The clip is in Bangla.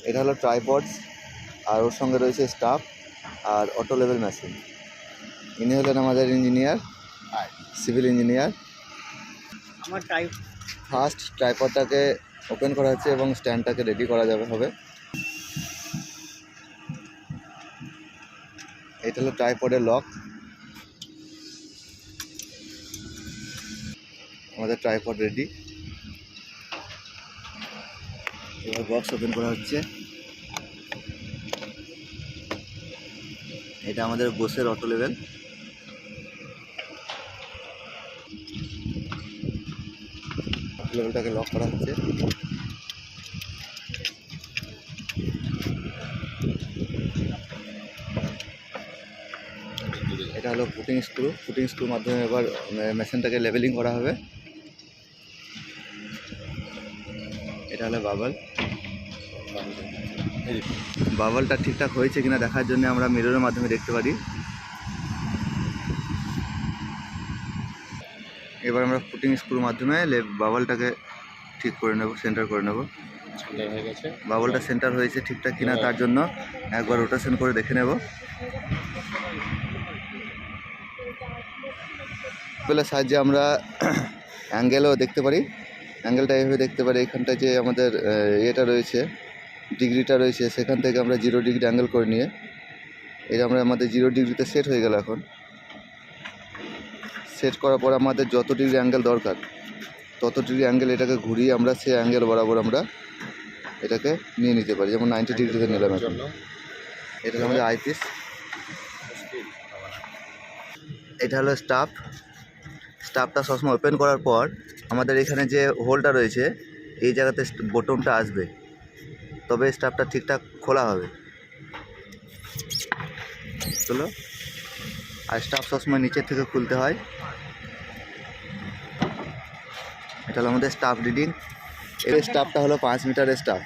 এটা হলো ট্রাইপডস, আর ওর সঙ্গে রয়েছে স্টাফ আর অটো লেভেল মেশিন। ইনি হলেন আমাদের ইঞ্জিনিয়ার, সিভিল ইঞ্জিনিয়ার। আমার ফার্স্ট ট্রাইপডটাকে ওপেন করা হচ্ছে এবং স্ট্যান্ডটাকে রেডি করা হবে। এটা হলো ট্রাইপডের লক। আমাদের ট্রাইপড রেডি। এবার বক্স ওপেন করা হচ্ছে। এটা আমাদের বোসের অটো লেভেল। অটো লেভেলটাকে লক করা হচ্ছে। এটা হলো ফুটিং স্ক্রুর মাধ্যমে এবার মেশিনটাকে লেভেলিং করা হবে। এটা হলো বাবলটা ঠিকঠাক হয়েছে কিনা দেখার জন্য আমরা মিররের মাধ্যমে দেখতে পারি। এবার আমরা ফুটিং স্ক্রুর মাধ্যমে বাবলটাকে ঠিক করে নেব, সেন্টার করে নেব। বাবলটা সেন্টার হয়েছে ঠিকঠাক কিনা তার জন্য একবার রোটেশন করে দেখে নেব। বেলের সাহায্যে আমরা অ্যাঙ্গেলও দেখতে পারি। অ্যাঙ্গেলটা এইভাবে দেখতে পারি। এখানটায় যে আমাদের ইয়েটা রয়েছে, ডিগ্রিটা রয়েছে, সেখান থেকে আমরা 0 ডিগ্রি অ্যাঙ্গেল করে নিয়ে এটা আমরা আমাদের 0 ডিগ্রিতে সেট হয়ে গেল। এখন সেট করার পর আমাদের যত ডিগ্রি অ্যাঙ্গেল দরকার তত ডিগ্রি অ্যাঙ্গেল এটাকে ঘুরিয়ে আমরা সেই অ্যাঙ্গেল বরাবর আমরা এটাকে নিয়ে নিতে পারি। যেমন 90 ডিগ্রিতে নিলাম এখন। এটা হলো আমাদের আইপিস। এটা হলো স্টাফটা সবসময় ওপেন করার পর আমাদের এখানে যে হোলটা রয়েছে এই জায়গাতে বটনটা আসবে, তবে স্টাফটা ঠিকঠাক খোলা হবে। চলো, আর স্টাফ সবসময় নিচের থেকে খুলতে হয়। এটা হলো আমাদের স্টাফ রিডিং। এর স্টাফটা হলো 5 মিটারের স্টাফ।